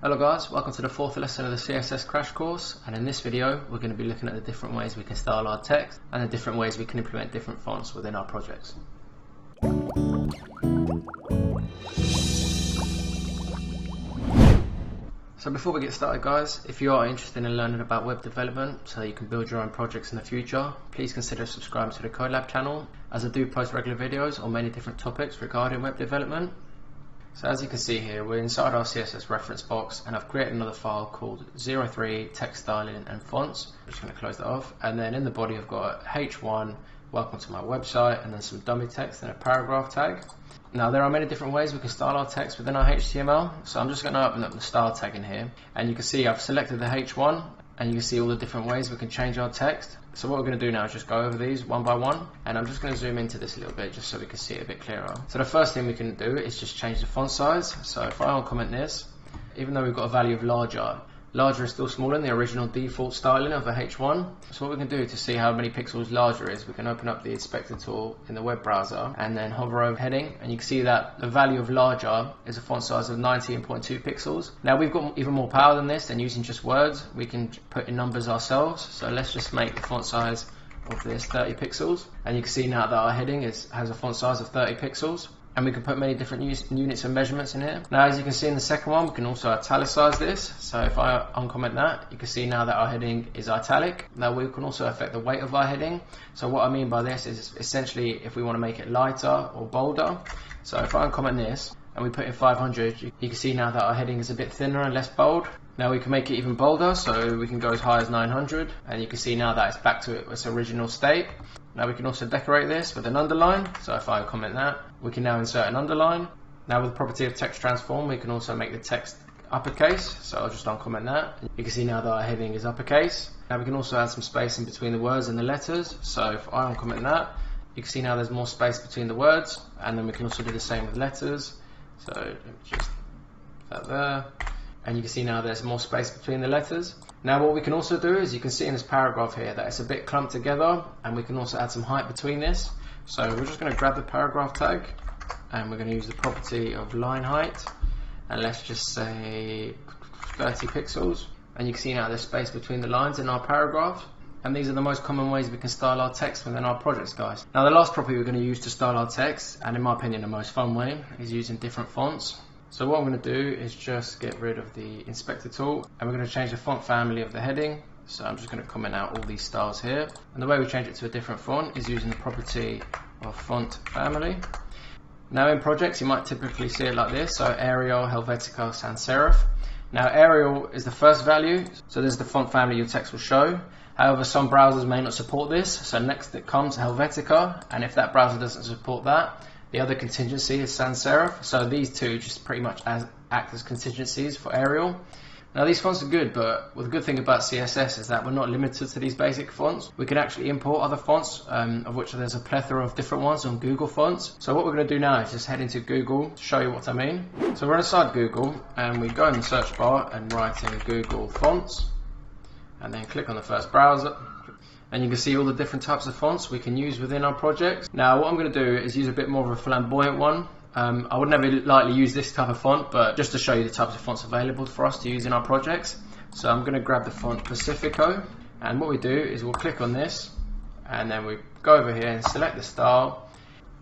Hello guys, welcome to the fourth lesson of the CSS Crash Course, and in this video we're going to be looking at the different ways we can style our text and the different ways we can implement different fonts within our projects. So before we get started guys, if you are interested in learning about web development so you can build your own projects in the future, please consider subscribing to the CodeLab channel, as I do post regular videos on many different topics regarding web development. So as you can see here, we're inside our CSS reference box, and I've created another file called 03 text styling and fonts. I'm just going to close that off, and then in the body I've got H1, welcome to my website, and then some dummy text and a paragraph tag. Now there are many different ways we can style our text within our HTML, so I'm just going to open up the style tag in here, and you can see I've selected the H1, and you can see all the different ways we can change our text. So what we're going to do now is just go over these one by one, and I'm just going to zoom into this a little bit just so we can see it a bit clearer. So the first thing we can do is just change the font size. So if I uncomment this, even though we've got a value of larger is still smaller than the original default styling of a H1. So what we can do to see how many pixels larger is, we can open up the inspector tool in the web browser and then hover over heading, and you can see that the value of larger is a font size of 19.2 pixels. Now we've got even more power than this, and using just words we can put in numbers ourselves. So let's just make the font size of this 30 pixels, and you can see now that our heading has a font size of 30 pixels. And we can put many different units and measurements in here. Now as you can see in the second one, we can also italicize this. So if I uncomment that, you can see now that our heading is italic. Now we can also affect the weight of our heading. So what I mean by this is essentially if we want to make it lighter or bolder. So if I uncomment this and we put in 500, you can see now that our heading is a bit thinner and less bold. Now we can make it even bolder, so we can go as high as 900, and you can see now that it's back to its original state. Now we can also decorate this with an underline, so if I comment that, we can now insert an underline. Now with the property of text transform, we can also make the text uppercase, so I'll just uncomment that. You can see now that our heading is uppercase. Now we can also add some space in between the words and the letters, so if I uncomment that, you can see now there's more space between the words, and then we can also do the same with letters. So just that there. And you can see now there's more space between the letters. Now what we can also do is, you can see in this paragraph here that it's a bit clumped together, and we can also add some height between this. So we're just going to grab the paragraph tag, and we're going to use the property of line height, and let's just say 30 pixels. And you can see now there's space between the lines in our paragraph. And these are the most common ways we can style our text within our projects, guys. Now the last property we're going to use to style our text, and in my opinion the most fun way, is using different fonts. So what I'm going to do is just get rid of the inspector tool, and we're going to change the font family of the heading. So I'm just going to comment out all these styles here, and the way we change it to a different font is using the property of font family. Now in projects you might typically see it like this, so Arial, Helvetica, Sans Serif. Now Arial is the first value, so this is the font family your text will show. However, some browsers may not support this, so next it comes Helvetica, and if that browser doesn't support that, the other contingency is sans serif. So these two just pretty much act as contingencies for Arial. Now these fonts are good, but the good thing about CSS is that we're not limited to these basic fonts. We can actually import other fonts, of which there's a plethora of different ones on Google Fonts. So what we're going to do now is just head into Google to show you what I mean. So we're inside Google, and we go in the search bar and write in Google Fonts, and then click on the first browser. And you can see all the different types of fonts we can use within our projects. Now what I'm going to do is use a bit more of a flamboyant one. I would never likely use this type of font, but just to show you the types of fonts available for us to use in our projects. So I'm going to grab the font Pacifico, and what we do is we'll click on this, and then we go over here and select the style.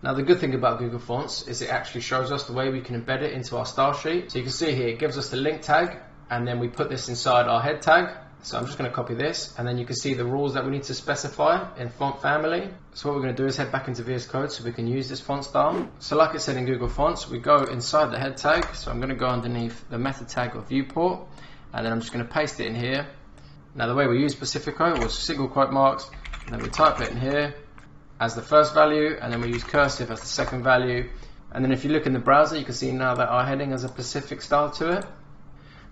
Now the good thing about Google Fonts is it actually shows us the way we can embed it into our style sheet. So you can see here it gives us the link tag, and then we put this inside our head tag. So I'm just going to copy this, and then you can see the rules that we need to specify in font family. So what we're going to do is head back into VS Code so we can use this font style. So like I said in Google Fonts, we go inside the head tag. So I'm going to go underneath the meta tag of viewport, and then I'm just going to paste it in here. Now the way we use Pacifico was single quote marks, and then we type it in here as the first value, and then we use cursive as the second value. And then if you look in the browser, you can see now that our heading has a Pacific style to it.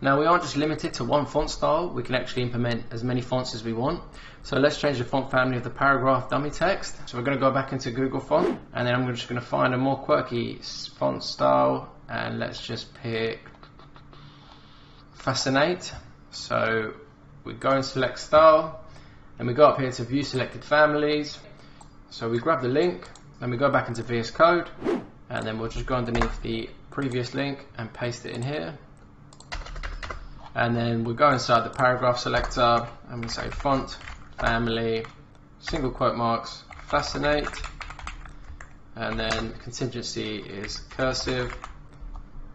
Now we aren't just limited to one font style, we can actually implement as many fonts as we want. So let's change the font family of the paragraph dummy text. So we're going to go back into Google Font, and then I'm just going to find a more quirky font style, and let's just pick Fascinate. So we go and select style, and we go up here to view selected families. So we grab the link, then we go back into VS Code, and then we'll just go underneath the previous link and paste it in here. And then we'll go inside the paragraph selector and we'll say font, family, single quote marks, fascinate, and then contingency is cursive.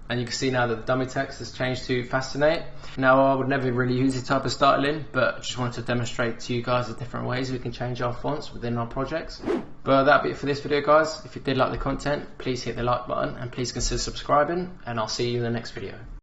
And you can see now that the dummy text has changed to fascinate. Now I would never really use this type of styling, but I just wanted to demonstrate to you guys the different ways we can change our fonts within our projects. But that'll be it for this video, guys. If you did like the content, please hit the like button and please consider subscribing, and I'll see you in the next video.